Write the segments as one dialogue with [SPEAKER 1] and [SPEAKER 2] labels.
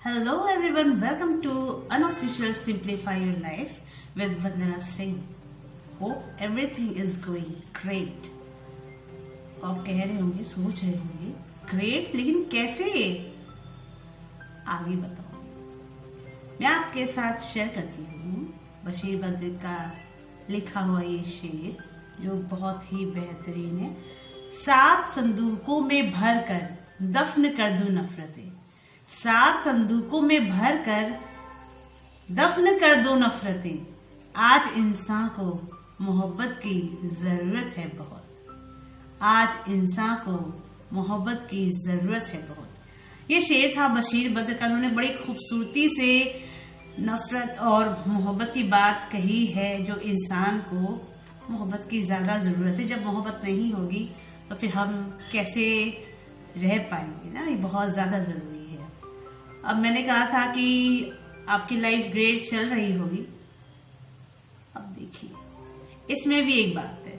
[SPEAKER 1] Hello everyone, welcome to Unofficial Simplify Your Life with Vandana Singh. Hope everything is going great. आप कह रहे होंगे, सोच रहे होंगे, ग्रेट लेकिन कैसे? आगे बताऊंगी। मैं आपके साथ शेयर करती हूँ बशीर बद्र का लिखा हुआ ये शेर जो बहुत ही बेहतरीन है। 7 संदूकों में भर कर दफन कर दूं नफरतें, 7 संदूकों में भर कर दफन कर दो नफरतें। आज इंसान को मोहब्बत की जरूरत है बहुत, आज इंसान को मोहब्बत की जरूरत है बहुत। ये शेर था बशीर बद्र का। उन्होंने बड़ी खूबसूरती से नफरत और मोहब्बत की बात कही है, जो इंसान को मोहब्बत की ज्यादा जरूरत है। जब मोहब्बत नहीं होगी तो फिर हम कैसे रह पाएंगे ना, ये बहुत ज्यादा जरूरी है। अब मैंने कहा था कि आपकी लाइफ ग्रेट चल रही होगी। अब देखिए, इसमें भी एक बात है,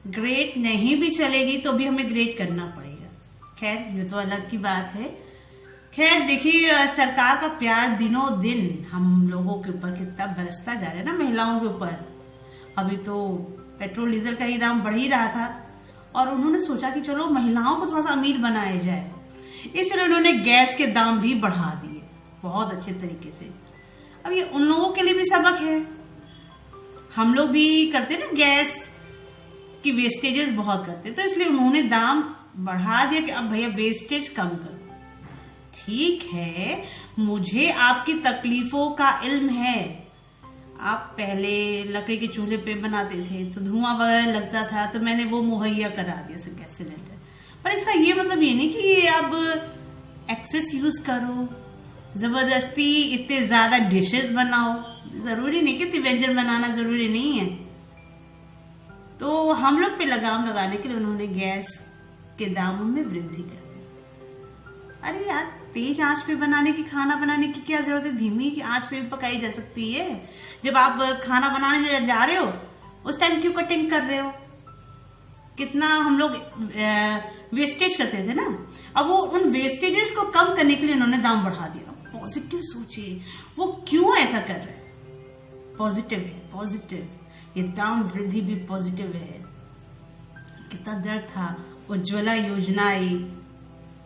[SPEAKER 1] ग्रेट नहीं भी चलेगी तो भी हमें ग्रेट करना पड़ेगा। खैर, ये तो अलग की बात है। खैर देखिए, सरकार का प्यार दिनों दिन हम लोगों के ऊपर कितना बरसता जा रहा है ना, महिलाओं के ऊपर। अभी तो पेट्रोल डीजल का ही दाम बढ़ ही रहा था और उन्होंने सोचा कि चलो महिलाओं को थोड़ा सा अमीर बनाया जाए, इसलिए उन्होंने गैस के दाम भी बढ़ा दिए बहुत अच्छे तरीके से। अब ये उन लोगों के लिए भी सबक है। हम लोग भी करते ना, गैस की वेस्टेजेस बहुत करते, तो इसलिए उन्होंने दाम बढ़ा दिया कि अब भैया वेस्टेज कम करो। ठीक है, मुझे आपकी तकलीफों का इल्म है। आप पहले लकड़ी के चूल्हे पे बनाते थे तो धुआं वगैरह लगता था, तो मैंने वो मुहैया करा दिया गैस सिलेंडर। पर इसका ये मतलब ये नहीं कि अब एक्सेस यूज करो, जबरदस्ती इतने ज्यादा डिशेस बनाओ। जरूरी नहीं कि व्यंजन बनाना जरूरी नहीं है। तो हम लोग पे लगाम लगाने के लिए उन्होंने गैस के दामों में वृद्धि कर दी। अरे यार, तेज आंच पे खाना बनाने की क्या जरूरत है? धीमी की आंच पे भी पकाई जा सकती है। जब आप खाना बनाने जा रहे हो उस टाइम क्यों कटिंग कर रहे हो? कितना हम लोग वेस्टेज करते थे ना। अब वो उन वेस्टेजेस को कम करने के लिए उन्होंने दाम बढ़ा दिया। पॉजिटिव सोचिए, वो क्यों ऐसा कर रहे हैं? पॉजिटिव है, पॉजिटिव। ये दाम वृद्धि भी पॉजिटिव है। कितना दर्द था, उज्ज्वला योजना आई।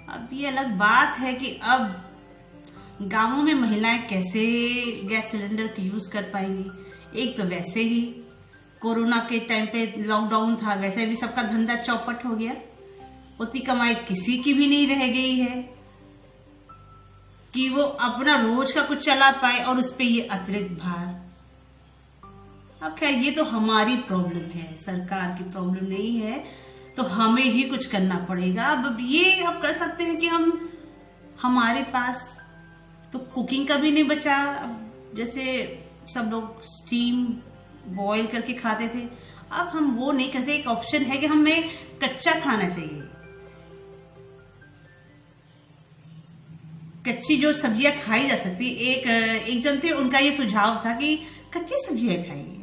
[SPEAKER 1] अब ये अलग बात है कि अब गांवों में महिलाएं कैसे गैस सिलेंडर का यूज कर पाएंगी। एक तो वैसे ही कोरोना के टाइम पे लॉकडाउन था, वैसे भी सबका धंधा चौपट हो गया। उतनी कमाई किसी की भी नहीं रह गई है कि वो अपना रोज का कुछ चला पाए, और उस पे ये अतिरिक्त भार। अब खैर, ये तो हमारी प्रॉब्लम है, सरकार की प्रॉब्लम नहीं है, तो हमें ही कुछ करना पड़ेगा। अब ये आप कर सकते हैं कि हमारे पास तो कुकिंग का भी नहीं बचा। अब जैसे सब लोग स्टीम बॉईल करके खाते थे, अब हम वो नहीं करते। एक ऑप्शन है कि हमें कच्चा खाना चाहिए। कच्ची जो सब्जियां खाई जा सकती, एक जन थे, उनका ये सुझाव था कि कच्ची सब्जियां खाइए,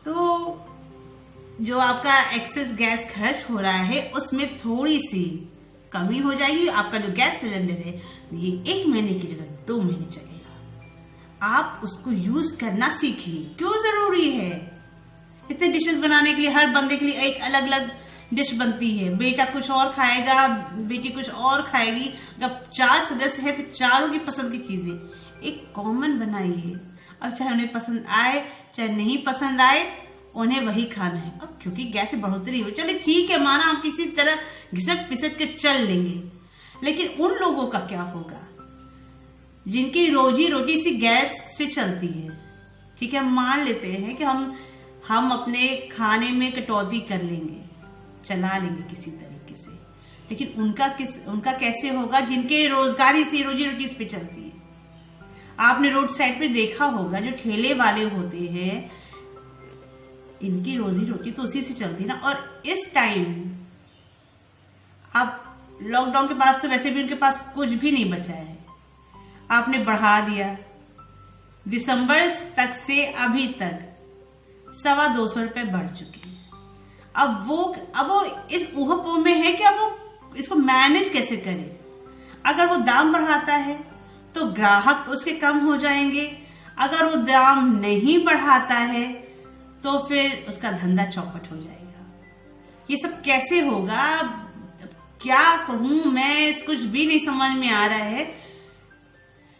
[SPEAKER 1] तो जो आपका एक्सेस गैस खर्च हो रहा है उसमें थोड़ी सी कमी हो जाएगी। आपका जो गैस सिलेंडर है ये 1 महीने की जगह 2 महीने चलेगा। आप उसको यूज करना सीखिए। क्यों जरूरी है? इतने डिशेस बनाने के लिए हर बंदे के लिए एक अलग अलग डिश बनती है। बेटा कुछ और खाएगा, बेटी कुछ और खाएगी। जब 4 सदस्य है तो चारों की पसंद की चीजें एक कॉमन बनाइए। अब चाहे उन्हें पसंद आए चाहे नहीं पसंद आए, उन्हें वही खाना है। अब क्योंकि गैस में बढ़ोतरी हो, चले ठीक है, माना आप किसी तरह घिसट पिसट के चल लेंगे, लेकिन उन लोगों का क्या होगा जिनकी रोजी रोटी इसी गैस से चलती है? ठीक है, मान लेते हैं कि हम अपने खाने में कटौती कर लेंगे, चला लेंगे किसी तरीके से, लेकिन उनका कैसे होगा जिनके रोजगार इसी रोजी रोटी इस पे चलती है? आपने रोड साइड पे देखा होगा, जो ठेले वाले होते हैं, इनकी रोजी रोटी तो उसी से चलती है ना। और इस टाइम आप लॉकडाउन के पास तो वैसे भी उनके पास कुछ भी नहीं बचा है, आपने बढ़ा दिया। दिसंबर तक से अभी तक 250 रुपए बढ़ चुके हैं। अब वो इस ऊहपोह में है कि अब वो इसको मैनेज कैसे करे। अगर वो दाम बढ़ाता है तो ग्राहक उसके कम हो जाएंगे, अगर वो दाम नहीं बढ़ाता है तो फिर उसका धंधा चौपट हो जाएगा। ये सब कैसे होगा, क्या कहूं मैं, कुछ भी नहीं समझ में आ रहा है।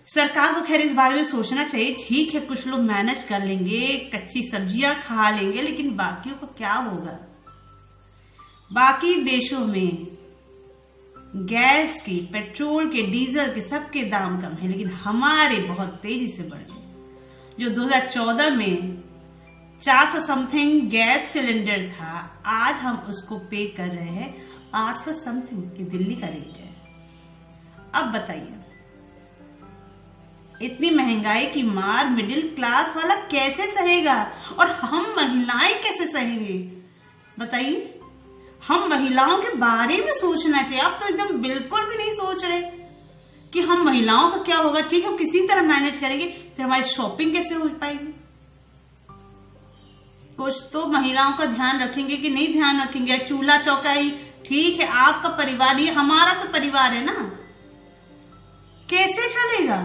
[SPEAKER 1] सरकार को खैर इस बारे में सोचना चाहिए। ठीक है, कुछ लोग मैनेज कर लेंगे, कच्ची सब्जियां खा लेंगे, लेकिन बाकियों को क्या होगा। बाकी देशों में गैस की, पेट्रोल के, डीजल के सबके दाम कम है, लेकिन हमारे बहुत तेजी से बढ़ गए। जो 2014 में 400 समथिंग गैस सिलेंडर था, आज हम उसको पे कर रहे हैं 800 समथिंग, की दिल्ली का रेट है। अब बताइए, इतनी महंगाई की मार मिडिल क्लास वाला कैसे सहेगा, और हम महिलाएं कैसे सहेंगे बताइए। हम महिलाओं के बारे में सोचना चाहिए। आप तो एकदम बिल्कुल भी नहीं सोच रहे कि हम महिलाओं का क्या होगा। ठीक है, हम किसी तरह मैनेज करेंगे, फिर हमारी शॉपिंग कैसे हो पाएगी। कुछ तो महिलाओं का ध्यान रखेंगे कि नहीं ध्यान रखेंगे। चूल्हा चौका ही ठीक है, आपका परिवार नहीं, हमारा तो परिवार है ना, कैसे चलेगा।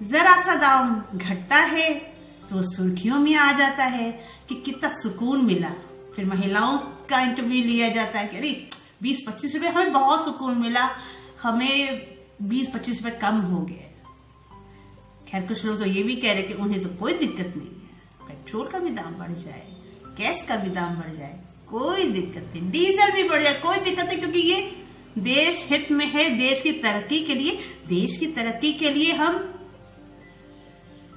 [SPEAKER 1] जरा सा दाम घटता है तो सुर्खियों में आ जाता है कि कितना सुकून मिला। फिर महिलाओं का इंटरव्यू लिया जाता है कि अरे 20-25 रुपए हमें बहुत सुकून मिला, हमें 20-25 रुपए कम हो गए। खैर कुछ लोग तो ये भी कह रहे कि उन्हें तो कोई दिक्कत नहीं है, पेट्रोल का भी दाम बढ़ जाए, गैस का भी दाम बढ़ जाए, कोई दिक्कत नहीं, डीजल भी बढ़ जाए, कोई दिक्कत नहीं, क्योंकि ये देश हित में है, देश की तरक्की के लिए। देश की तरक्की के लिए हम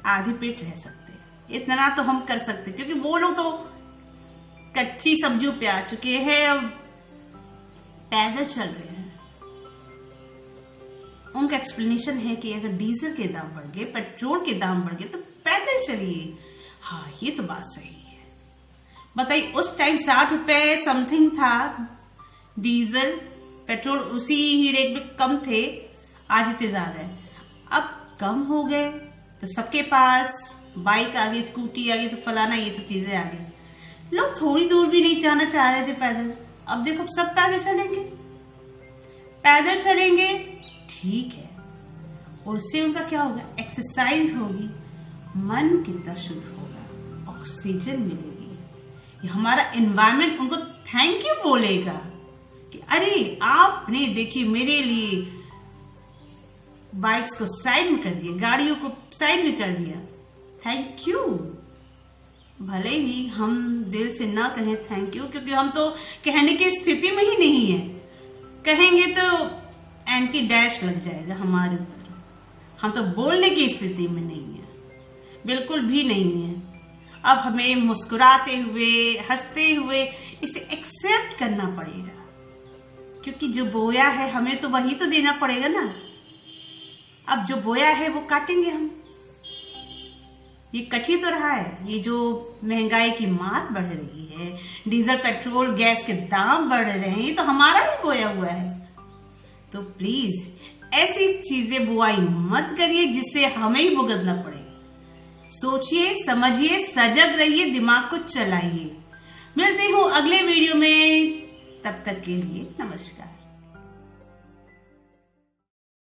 [SPEAKER 1] आधे पेट रह सकते हैं, इतना तो हम कर सकते हैं, क्योंकि वो लोग तो कच्ची सब्जियों पे आ चुके हैं, अब पैदल चल रहे हैं। उनका एक्सप्लेनेशन है कि अगर डीजल के दाम बढ़ गए, पेट्रोल के दाम बढ़ गए तो पैदल चलिए। हाँ, ये तो बात सही है। बताइए, उस टाइम 60 रुपए समथिंग था डीजल, पेट्रोल उसी ही रेट में कम थे, आज इतने ज्यादा है। अब कम हो गए तो सबके पास बाइक आ गई, स्कूटी आ गई, तो फलाना ये सब चीजें आ गई। लोग थोड़ी दूर भी नहीं जाना चाह रहे थे पैदल, अब देखो सब पैदल चलेंगे। पैदल चलेंगे ठीक है, और उससे उनका क्या होगा, एक्सरसाइज होगी, मन कितना शुद्ध होगा, ऑक्सीजन मिलेगी, ये हमारा एनवायरनमेंट उनको थैंक यू बोलेगा कि अरे आपने देखिए मेरे लिए बाइक्स को साइड में कर दिया, गाड़ियों को साइड में कर दिया, थैंक यू। भले ही हम दिल से ना कहें थैंक यू, क्योंकि हम तो कहने की स्थिति में ही नहीं है, कहेंगे तो एंटी डैश लग जाएगा हमारे ऊपर। हम तो बोलने की स्थिति में नहीं है, बिल्कुल भी नहीं है। अब हमें मुस्कुराते हुए, हंसते हुए इसे एक्सेप्ट करना पड़ेगा, क्योंकि जो बोया है हमें तो वही तो देना पड़ेगा ना। अब जो बोया है वो काटेंगे हम। ये कट ही तो रहा है। ये जो महंगाई की मार बढ़ रही है, डीजल पेट्रोल गैस के दाम बढ़ रहे हैं, ये तो हमारा ही बोया हुआ है। तो प्लीज ऐसी चीजें बुआई मत करिए जिससे हमें ही भुगतना पड़े। सोचिए, समझिए, सजग रहिए, दिमाग को चलाइए। मिलती हूँ अगले वीडियो में, तब तक के लिए नमस्कार।